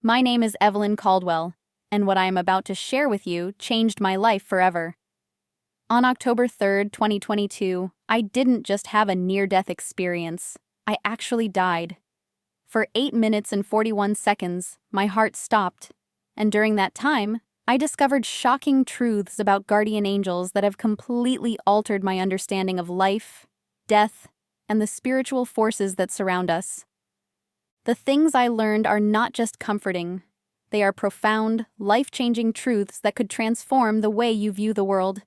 My name is Evelyn Caldwell, and what I am about to share with you changed my life forever. On October 3rd, 2022, I didn't just have a near-death experience. I actually died. For 8 minutes and 41 seconds, my heart stopped, and during that time, I discovered shocking truths about guardian angels that have completely altered my understanding of life, death, and the spiritual forces that surround us. The things I learned are not just comforting. They are profound, life-changing truths that could transform the way you view the world.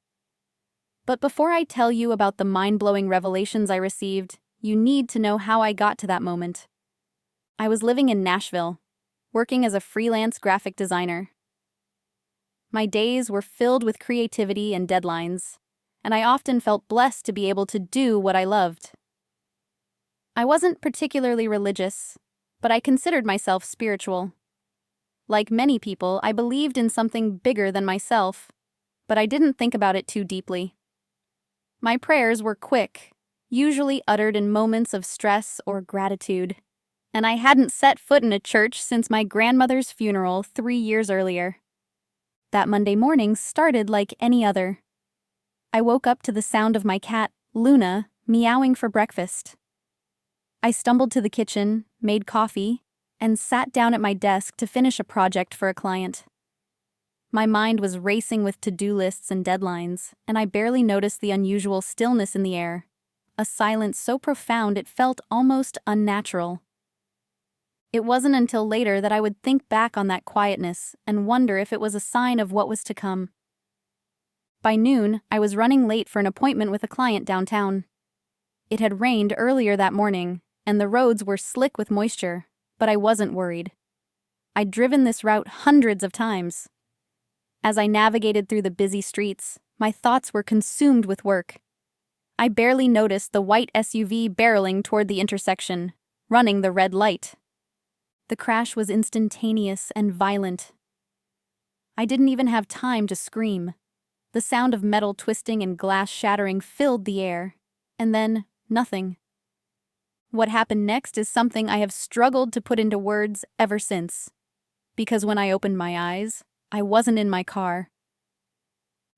But before I tell you about the mind-blowing revelations I received, you need to know how I got to that moment. I was living in Nashville, working as a freelance graphic designer. My days were filled with creativity and deadlines, and I often felt blessed to be able to do what I loved. I wasn't particularly religious, but I considered myself spiritual. Like many people, I believed in something bigger than myself, but I didn't think about it too deeply. My prayers were quick, usually uttered in moments of stress or gratitude, and I hadn't set foot in a church since my grandmother's funeral 3 years earlier. That Monday morning started like any other. I woke up to the sound of my cat, Luna, meowing for breakfast. I stumbled to the kitchen, made coffee, and sat down at my desk to finish a project for a client. My mind was racing with to-do lists and deadlines, and I barely noticed the unusual stillness in the air, a silence so profound it felt almost unnatural. It wasn't until later that I would think back on that quietness and wonder if it was a sign of what was to come. By noon, I was running late for an appointment with a client downtown. It had rained earlier that morning, and the roads were slick with moisture, but I wasn't worried. I'd driven this route hundreds of times. As I navigated through the busy streets, my thoughts were consumed with work. I barely noticed the white SUV barreling toward the intersection, running the red light. The crash was instantaneous and violent. I didn't even have time to scream. The sound of metal twisting and glass shattering filled the air, and then nothing. What happened next is something I have struggled to put into words ever since. Because when I opened my eyes, I wasn't in my car.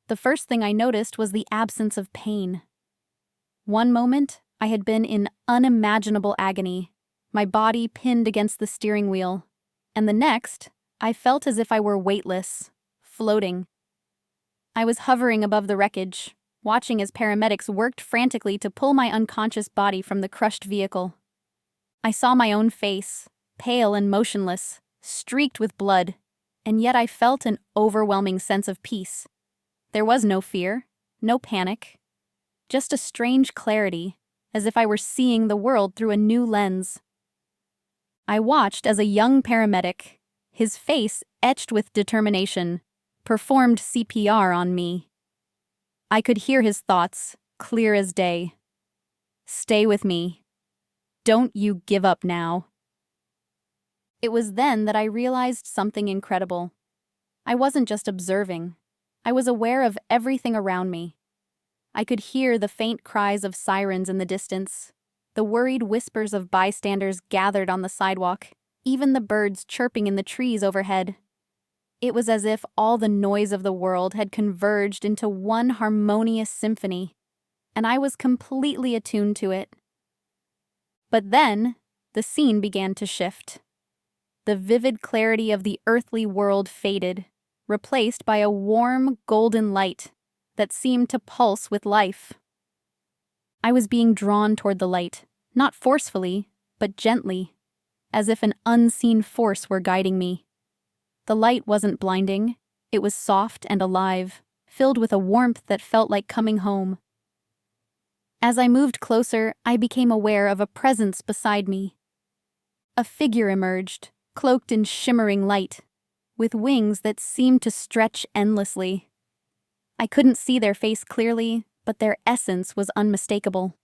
The first thing I noticed was the absence of pain. One moment, I had been in unimaginable agony, my body pinned against the steering wheel, and the next, I felt as if I were weightless, floating. I was hovering above the wreckage, watching as paramedics worked frantically to pull my unconscious body from the crushed vehicle. I saw my own face, pale and motionless, streaked with blood, and yet I felt an overwhelming sense of peace. There was no fear, no panic, just a strange clarity, as if I were seeing the world through a new lens. I watched as a young paramedic, his face etched with determination, performed CPR on me. I could hear his thoughts, clear as day. "Stay with me. Don't you give up now." It was then that I realized something incredible. I wasn't just observing. I was aware of everything around me. I could hear the faint cries of sirens in the distance, the worried whispers of bystanders gathered on the sidewalk, even the birds chirping in the trees overhead. It was as if all the noise of the world had converged into one harmonious symphony, and I was completely attuned to it. But then, the scene began to shift. The vivid clarity of the earthly world faded, replaced by a warm, golden light that seemed to pulse with life. I was being drawn toward the light, not forcefully, but gently, as if an unseen force were guiding me. The light wasn't blinding, it was soft and alive, filled with a warmth that felt like coming home. As I moved closer, I became aware of a presence beside me. A figure emerged, cloaked in shimmering light, with wings that seemed to stretch endlessly. I couldn't see their face clearly, but their essence was unmistakable.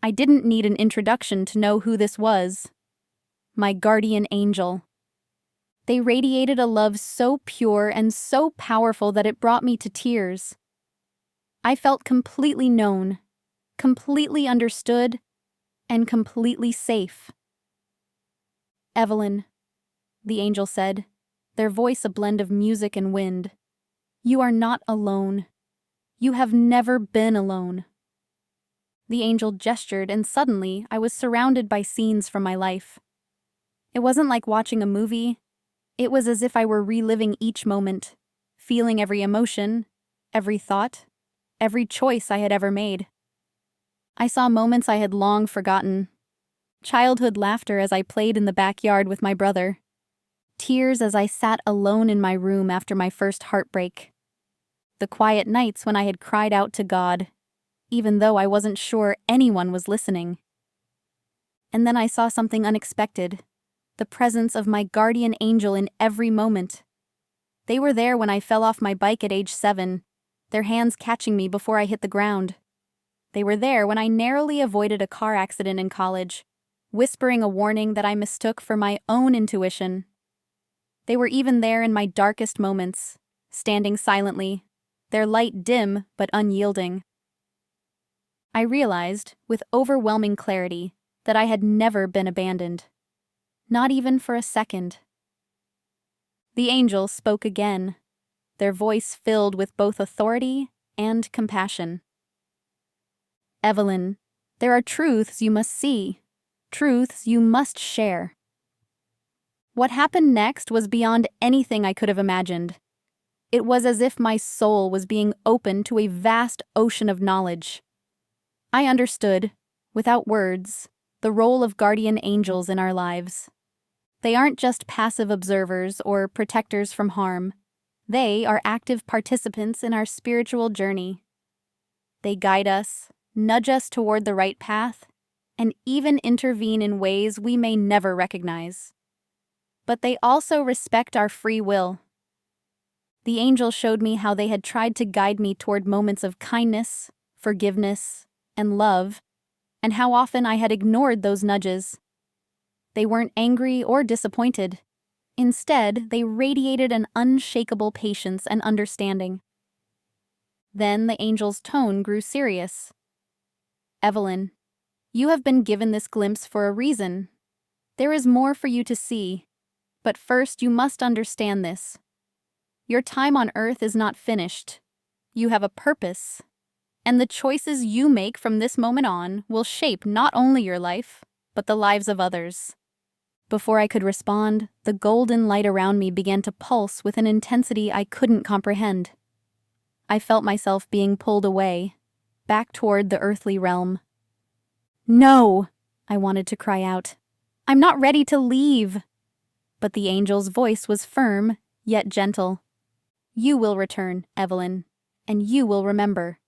I didn't need an introduction to know who this was. My guardian angel. They radiated a love so pure and so powerful that it brought me to tears. I felt completely known, completely understood, and completely safe. Evelyn, the angel said, their voice a blend of music and wind. You are not alone. You have never been alone. The angel gestured, and suddenly I was surrounded by scenes from my life. It wasn't like watching a movie. It was as if I were reliving each moment, feeling every emotion, every thought, every choice I had ever made. I saw moments I had long forgotten. Childhood laughter as I played in the backyard with my brother. Tears as I sat alone in my room after my first heartbreak. The quiet nights when I had cried out to God, even though I wasn't sure anyone was listening. And then I saw something unexpected, the presence of my guardian angel in every moment. They were there when I fell off my bike at age 7, their hands catching me before I hit the ground. They were there when I narrowly avoided a car accident in college, whispering a warning that I mistook for my own intuition. They were even there in my darkest moments, standing silently, their light dim but unyielding. I realized, with overwhelming clarity, that I had never been abandoned. Not even for a second. The angel spoke again, their voice filled with both authority and compassion. Evelyn, there are truths you must see, truths you must share. What happened next was beyond anything I could have imagined. It was as if my soul was being opened to a vast ocean of knowledge. I understood, without words, the role of guardian angels in our lives. They aren't just passive observers or protectors from harm. They are active participants in our spiritual journey. They guide us, nudge us toward the right path, and even intervene in ways we may never recognize. But they also respect our free will. The angel showed me how they had tried to guide me toward moments of kindness, forgiveness, and love, and how often I had ignored those nudges. They weren't angry or disappointed. Instead, they radiated an unshakable patience and understanding. Then the angel's tone grew serious. Evelyn, you have been given this glimpse for a reason. There is more for you to see. But first, you must understand this. Your time on Earth is not finished. You have a purpose. And the choices you make from this moment on will shape not only your life, but the lives of others. Before I could respond, the golden light around me began to pulse with an intensity I couldn't comprehend. I felt myself being pulled away, back toward the earthly realm. No! I wanted to cry out. I'm not ready to leave! But the angel's voice was firm, yet gentle. You will return, Evelyn, and you will remember.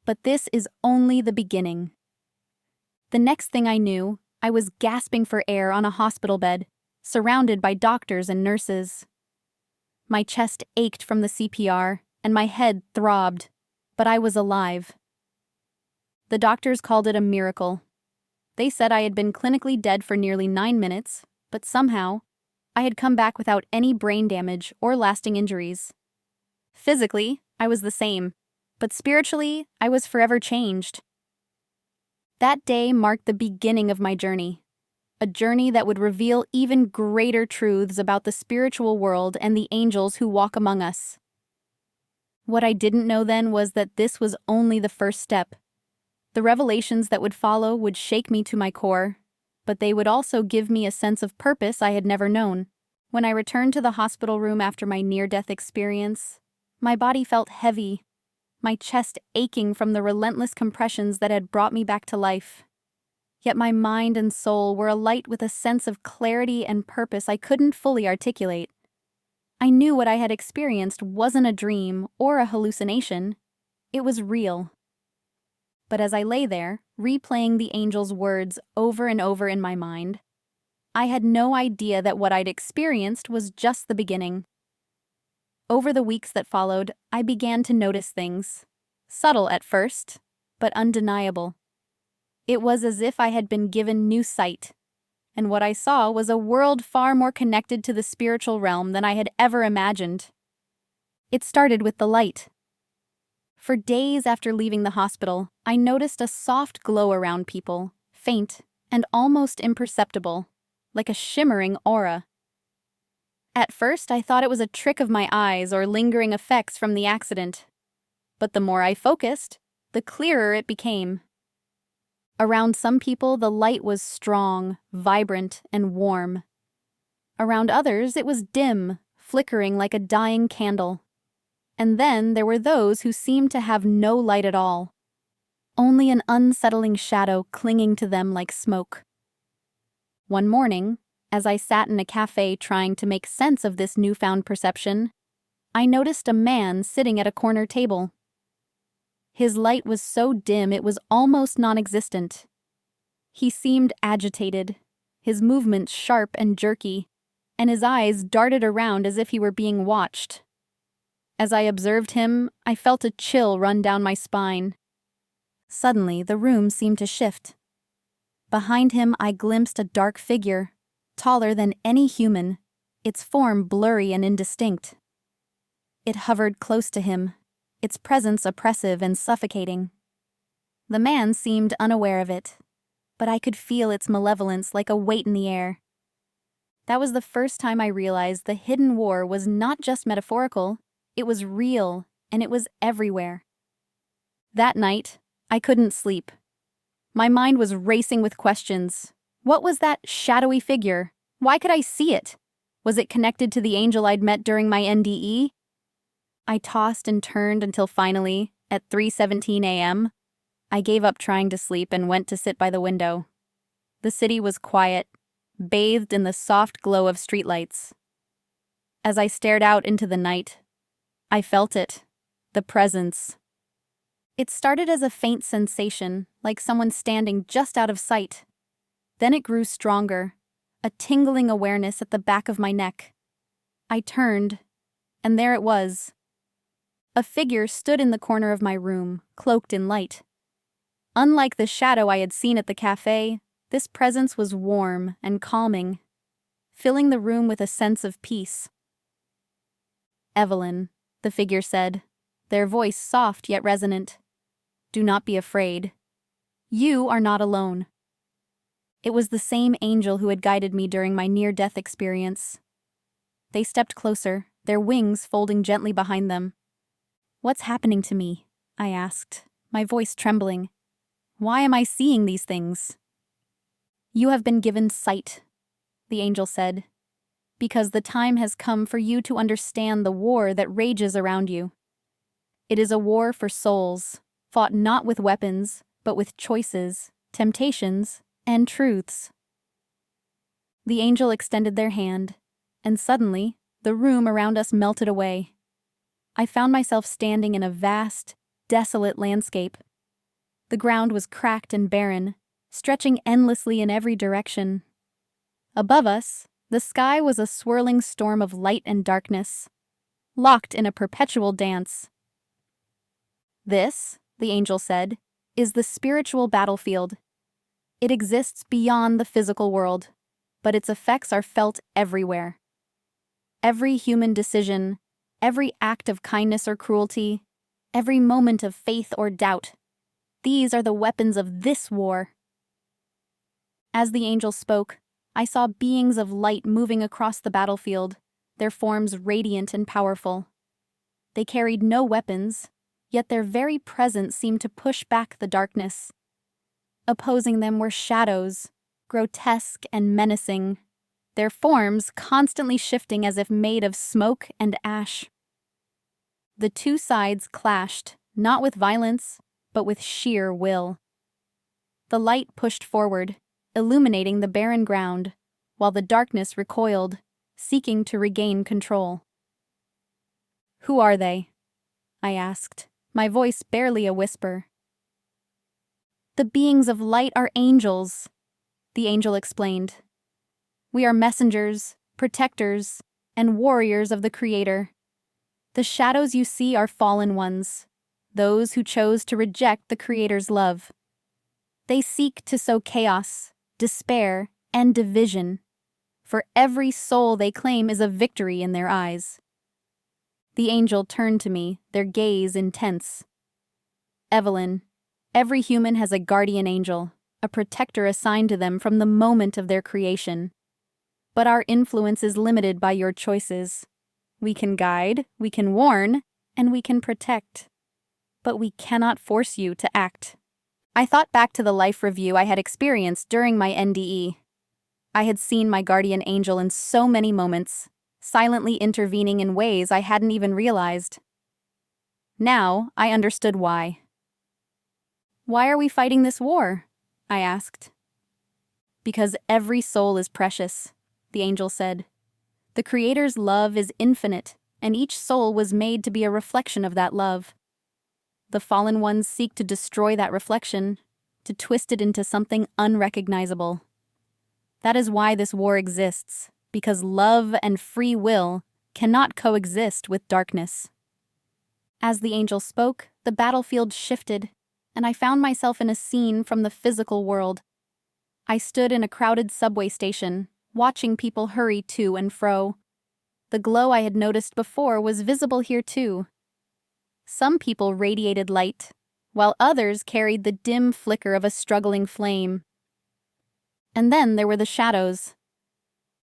But this is only the beginning. The next thing I knew, I was gasping for air on a hospital bed, surrounded by doctors and nurses. My chest ached from the CPR, and my head throbbed, but I was alive. The doctors called it a miracle. They said I had been clinically dead for nearly 9 minutes, but somehow, I had come back without any brain damage or lasting injuries. Physically, I was the same, but spiritually, I was forever changed. That day marked the beginning of my journey, a journey that would reveal even greater truths about the spiritual world and the angels who walk among us. What I didn't know then was that this was only the first step. The revelations that would follow would shake me to my core, but they would also give me a sense of purpose I had never known. When I returned to the hospital room after my near-death experience, my body felt heavy, my chest aching from the relentless compressions that had brought me back to life. Yet my mind and soul were alight with a sense of clarity and purpose I couldn't fully articulate. I knew what I had experienced wasn't a dream or a hallucination. It was real. But as I lay there, replaying the angel's words over and over in my mind, I had no idea that what I'd experienced was just the beginning. Over the weeks that followed, I began to notice things. Subtle at first, but undeniable. It was as if I had been given new sight, and what I saw was a world far more connected to the spiritual realm than I had ever imagined. It started with the light. For days after leaving the hospital, I noticed a soft glow around people, faint and almost imperceptible, like a shimmering aura. At first, I thought it was a trick of my eyes or lingering effects from the accident. But the more I focused, the clearer it became. Around some people, the light was strong, vibrant, and warm. Around others, it was dim, flickering like a dying candle. And then there were those who seemed to have no light at all, only an unsettling shadow clinging to them like smoke. One morning, as I sat in a cafe trying to make sense of this newfound perception, I noticed a man sitting at a corner table. His light was so dim it was almost non-existent. He seemed agitated, his movements sharp and jerky, and his eyes darted around as if he were being watched. As I observed him, I felt a chill run down my spine. Suddenly, the room seemed to shift. Behind him, I glimpsed a dark figure, taller than any human, its form blurry and indistinct. It hovered close to him, its presence oppressive and suffocating. The man seemed unaware of it, but I could feel its malevolence like a weight in the air. That was the first time I realized the hidden war was not just metaphorical, it was real, and it was everywhere. That night, I couldn't sleep. My mind was racing with questions. What was that shadowy figure? Why could I see it? Was it connected to the angel I'd met during my NDE? I tossed and turned until finally, at 3:17 a.m., I gave up trying to sleep and went to sit by the window. The city was quiet, bathed in the soft glow of streetlights. As I stared out into the night, I felt it, the presence. It started as a faint sensation, like someone standing just out of sight. Then it grew stronger, a tingling awareness at the back of my neck. I turned, and there it was. A figure stood in the corner of my room, cloaked in light. Unlike the shadow I had seen at the cafe, this presence was warm and calming, filling the room with a sense of peace. "Evelyn," the figure said, their voice soft yet resonant. "Do not be afraid. You are not alone." It was the same angel who had guided me during my near-death experience. They stepped closer, their wings folding gently behind them. "What's happening to me?" I asked, my voice trembling. "Why am I seeing these things?" "You have been given sight," the angel said, "because the time has come for you to understand the war that rages around you. It is a war for souls, fought not with weapons, but with choices, temptations, and truths." The angel extended their hand, and suddenly, the room around us melted away. I found myself standing in a vast, desolate landscape. The ground was cracked and barren, stretching endlessly in every direction. Above us, the sky was a swirling storm of light and darkness, locked in a perpetual dance. "This," the angel said, "is the spiritual battlefield. It exists beyond the physical world, but its effects are felt everywhere. Every human decision, every act of kindness or cruelty, every moment of faith or doubt, these are the weapons of this war." As the angel spoke, I saw beings of light moving across the battlefield, their forms radiant and powerful. They carried no weapons, yet their very presence seemed to push back the darkness. Opposing them were shadows, grotesque and menacing, their forms constantly shifting as if made of smoke and ash. The two sides clashed, not with violence, but with sheer will. The light pushed forward, illuminating the barren ground, while the darkness recoiled, seeking to regain control. "Who are they?" I asked, my voice barely a whisper. "The beings of light are angels," the angel explained. "We are messengers, protectors, and warriors of the Creator. The shadows you see are fallen ones, those who chose to reject the Creator's love. They seek to sow chaos, despair, and division. For every soul they claim is a victory in their eyes." The angel turned to me, their gaze intense. "Evelyn, every human has a guardian angel, a protector assigned to them from the moment of their creation. But our influence is limited by your choices. We can guide, we can warn, and we can protect. But we cannot force you to act. I thought back to the life review I had experienced during my NDE. I had seen my guardian angel in so many moments, silently intervening in ways I hadn't even realized. Now, I understood why. Why are we fighting this war? I asked. Because every soul is precious, the angel said. The Creator's love is infinite, and each soul was made to be a reflection of that love. The fallen ones seek to destroy that reflection, to twist it into something unrecognizable. That is why this war exists, because love and free will cannot coexist with darkness. As the angel spoke, the battlefield shifted, and I found myself in a scene from the physical world. I stood in a crowded subway station, watching people hurry to and fro. The glow I had noticed before was visible here too. Some people radiated light, while others carried the dim flicker of a struggling flame. And then there were the shadows.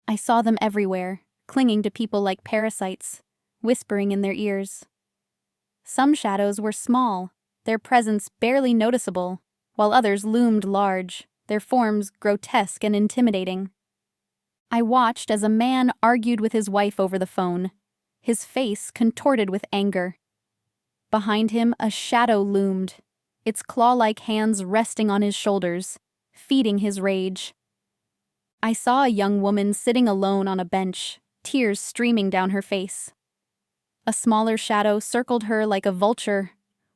I saw them everywhere, clinging to people like parasites, whispering in their ears. Some shadows were small, their presence barely noticeable, while others loomed large, their forms grotesque and intimidating. I watched as a man argued with his wife over the phone, his face contorted with anger. Behind him, a shadow loomed, its claw-like hands resting on his shoulders, feeding his rage. I saw a young woman sitting alone on a bench, tears streaming down her face. A smaller shadow circled her like a vulture,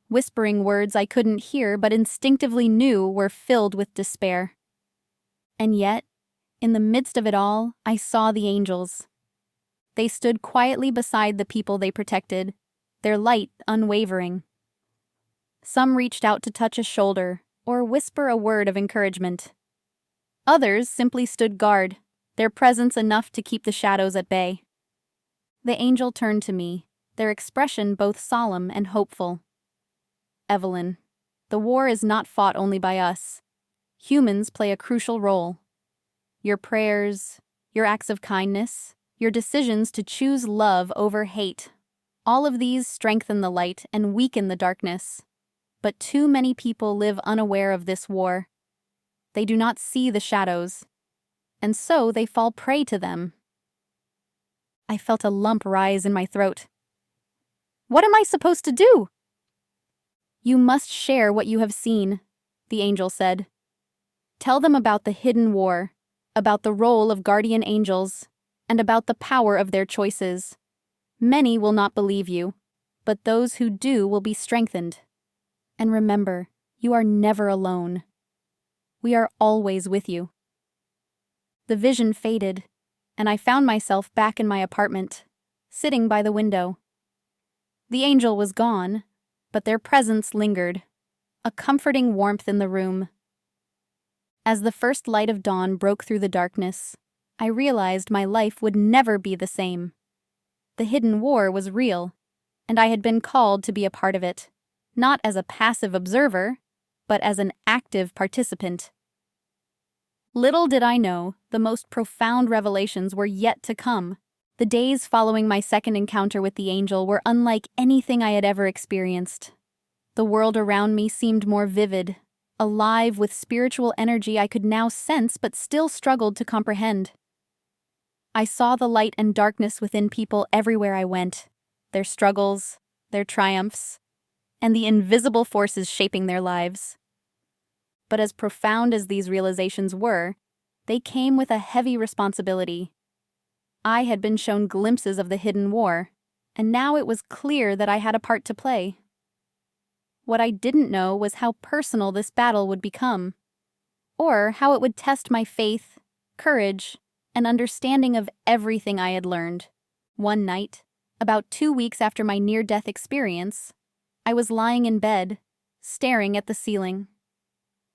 whispering words I couldn't hear but instinctively knew were filled with despair. And yet, in the midst of it all, I saw the angels. They stood quietly beside the people they protected, their light unwavering. Some reached out to touch a shoulder or whisper a word of encouragement. Others simply stood guard, their presence enough to keep the shadows at bay. The angel turned to me, their expression both solemn and hopeful. Evelyn, the war is not fought only by us. Humans play a crucial role. Your prayers, your acts of kindness, your decisions to choose love over hate, all of these strengthen the light and weaken the darkness. But too many people live unaware of this war. They do not see the shadows, and so they fall prey to them. I felt a lump rise in my throat. What am I supposed to do? You must share what you have seen, the angel said. Tell them about the hidden war, about the role of guardian angels, and about the power of their choices. Many will not believe you, but those who do will be strengthened. And remember, you are never alone. We are always with you. The vision faded, and I found myself back in my apartment, sitting by the window. The angel was gone, but their presence lingered, a comforting warmth in the room. As the first light of dawn broke through the darkness, I realized my life would never be the same. The hidden war was real, and I had been called to be a part of it, not as a passive observer, but as an active participant. Little did I know, the most profound revelations were yet to come. The days following my second encounter with the angel were unlike anything I had ever experienced. The world around me seemed more vivid, alive with spiritual energy I could now sense but still struggled to comprehend. I saw the light and darkness within people everywhere I went, their struggles, their triumphs, and the invisible forces shaping their lives. But as profound as these realizations were, they came with a heavy responsibility. I had been shown glimpses of the hidden war, and now it was clear that I had a part to play. What I didn't know was how personal this battle would become, or how it would test my faith, courage, and understanding of everything I had learned. One night, about 2 weeks after my near-death experience, I was lying in bed, staring at the ceiling.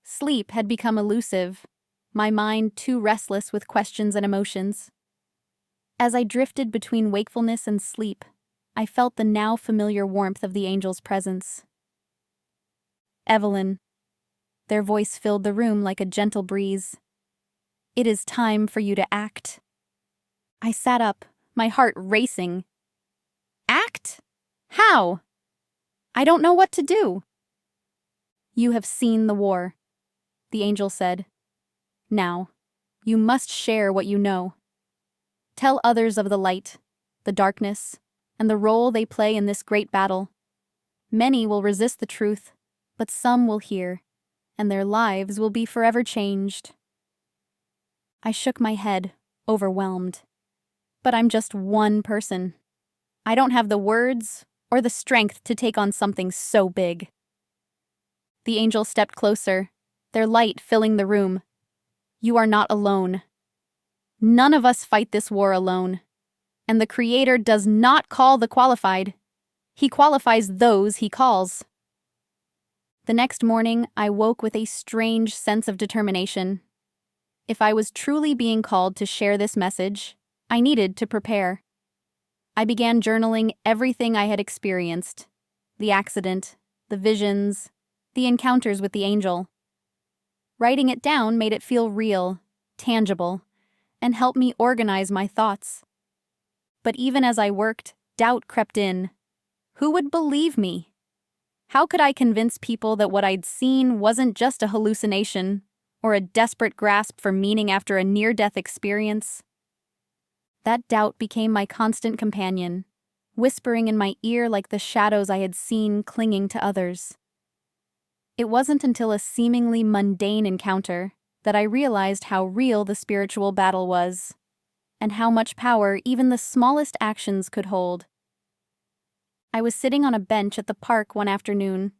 Sleep had become elusive, my mind too restless with questions and emotions. As I drifted between wakefulness and sleep, I felt the now familiar warmth of the angel's presence. Evelyn. Their voice filled the room like a gentle breeze. It is time for you to act. I sat up, my heart racing. Act? How? I don't know what to do. You have seen the war, the angel said. Now, you must share what you know. Tell others of the light, the darkness, and the role they play in this great battle. Many will resist the truth, but some will hear, and their lives will be forever changed. I shook my head, overwhelmed. But I'm just one person. I don't have the words or the strength to take on something so big. The angel stepped closer, their light filling the room. You are not alone. None of us fight this war alone. And the Creator does not call the qualified. He qualifies those he calls. The next morning, I woke with a strange sense of determination. If I was truly being called to share this message, I needed to prepare. I began journaling everything I had experienced: the accident, the visions, the encounters with the angel. Writing it down made it feel real, tangible, and helped me organize my thoughts. But even as I worked, doubt crept in. Who would believe me? How could I convince people that what I'd seen wasn't just a hallucination or a desperate grasp for meaning after a near-death experience? That doubt became my constant companion, whispering in my ear like the shadows I had seen clinging to others. It wasn't until a seemingly mundane encounter that I realized how real the spiritual battle was, and how much power even the smallest actions could hold. I was sitting on a bench at the park one afternoon,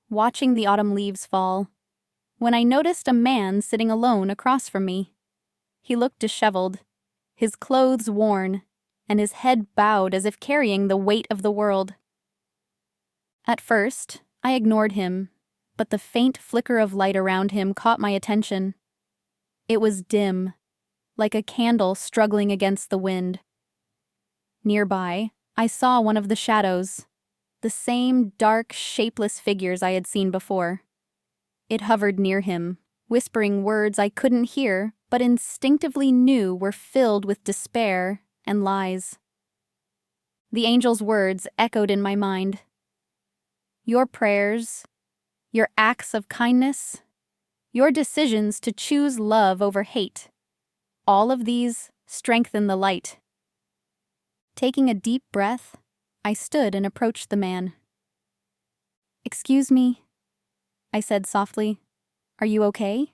watching the autumn leaves fall, when I noticed a man sitting alone across from me. He looked disheveled, his clothes worn, and his head bowed as if carrying the weight of the world. At first, I ignored him, but the faint flicker of light around him caught my attention. It was dim, like a candle struggling against the wind. Nearby, I saw one of the shadows, the same dark, shapeless figures I had seen before. It hovered near him, whispering words I couldn't hear, but instinctively knew were filled with despair and lies. The angel's words echoed in my mind. Your prayers, your acts of kindness, your decisions to choose love over hate, all of these strengthen the light. Taking a deep breath, I stood and approached the man. "Excuse me," I said softly. "Are you okay?"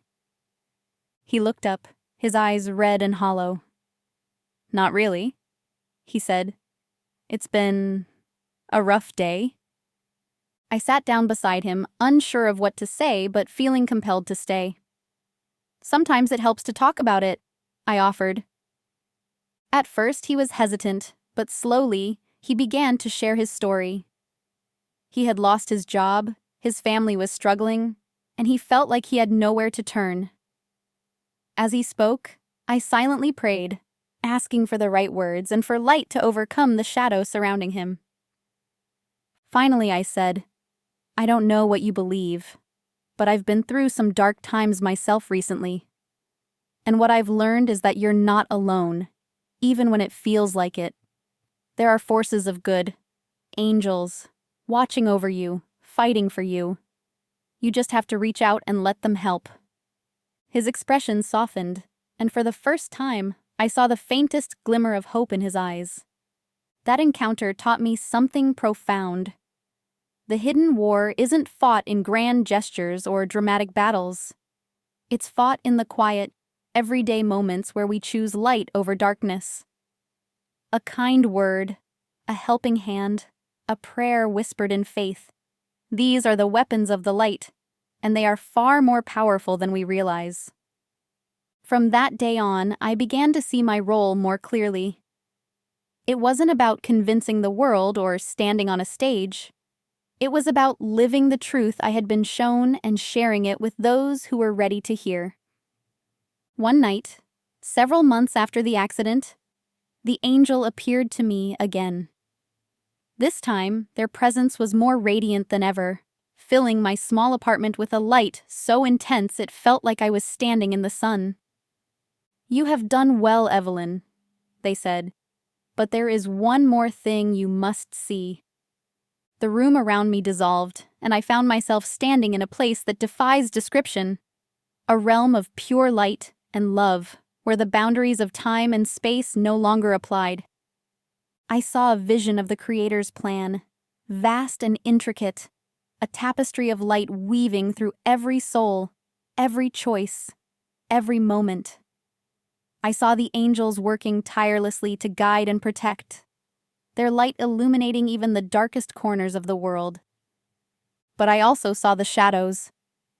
He looked up, his eyes red and hollow. "Not really," he said. "It's been a rough day." I sat down beside him, unsure of what to say, but feeling compelled to stay. "Sometimes it helps to talk about it," I offered. At first he was hesitant, but slowly he began to share his story. He had lost his job, his family was struggling, and he felt like he had nowhere to turn. As he spoke, I silently prayed, asking for the right words and for light to overcome the shadow surrounding him. Finally, I said, "I don't know what you believe, but I've been through some dark times myself recently. And what I've learned is that you're not alone, even when it feels like it. There are forces of good, angels, watching over you, fighting for you. You just have to reach out and let them help." His expression softened, and for the first time, I saw the faintest glimmer of hope in his eyes. That encounter taught me something profound. The hidden war isn't fought in grand gestures or dramatic battles. It's fought in the quiet, everyday moments where we choose light over darkness. A kind word, a helping hand, a prayer whispered in faith. These are the weapons of the light, and they are far more powerful than we realize. From that day on, I began to see my role more clearly. It wasn't about convincing the world or standing on a stage. It was about living the truth I had been shown and sharing it with those who were ready to hear. One night, several months after the accident, the angel appeared to me again. This time, their presence was more radiant than ever, filling my small apartment with a light so intense it felt like I was standing in the sun. "You have done well, Evelyn," they said. But there is one more thing you must see. The room around me dissolved, and I found myself standing in a place that defies description. A realm of pure light and love, where the boundaries of time and space no longer applied. I saw a vision of the Creator's plan, vast and intricate, a tapestry of light weaving through every soul, every choice, every moment. I saw the angels working tirelessly to guide and protect, their light illuminating even the darkest corners of the world. But I also saw the shadows,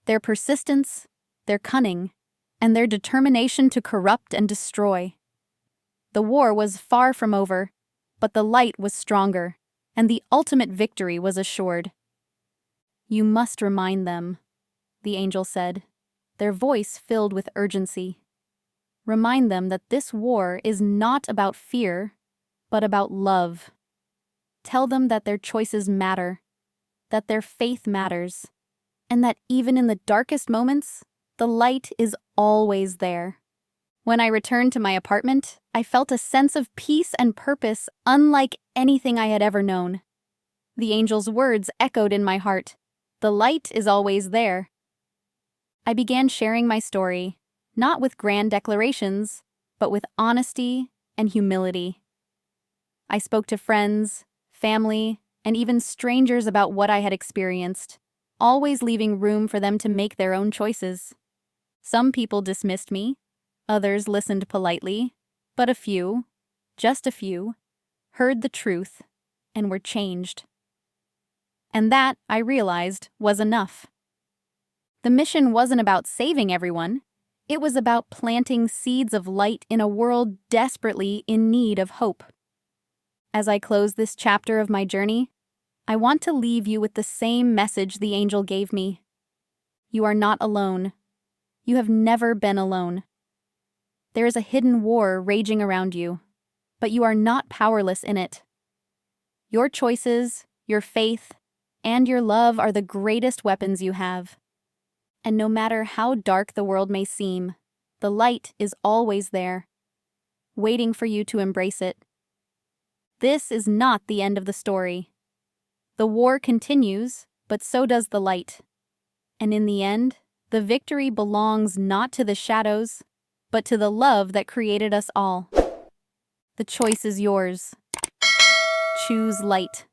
their persistence, their cunning, and their determination to corrupt and destroy. The war was far from over, but the light was stronger, and the ultimate victory was assured. "You must remind them," the angel said, their voice filled with urgency. "Remind them that this war is not about fear, but about love. Tell them that their choices matter, that their faith matters, and that even in the darkest moments, the light is always there." When I returned to my apartment, I felt a sense of peace and purpose unlike anything I had ever known. The angel's words echoed in my heart. The light is always there. I began sharing my story, not with grand declarations, but with honesty and humility. I spoke to friends, family, and even strangers about what I had experienced, always leaving room for them to make their own choices. Some people dismissed me, others listened politely, but a few, just a few, heard the truth and were changed. And that, I realized, was enough. The mission wasn't about saving everyone. It was about planting seeds of light in a world desperately in need of hope. As I close this chapter of my journey, I want to leave you with the same message the angel gave me. You are not alone. You have never been alone. There is a hidden war raging around you, but you are not powerless in it. Your choices, your faith, and your love are the greatest weapons you have. And no matter how dark the world may seem, the light is always there, waiting for you to embrace it. This is not the end of the story. The war continues, but so does the light. And in the end, the victory belongs not to the shadows, but to the love that created us all. The choice is yours. Choose light.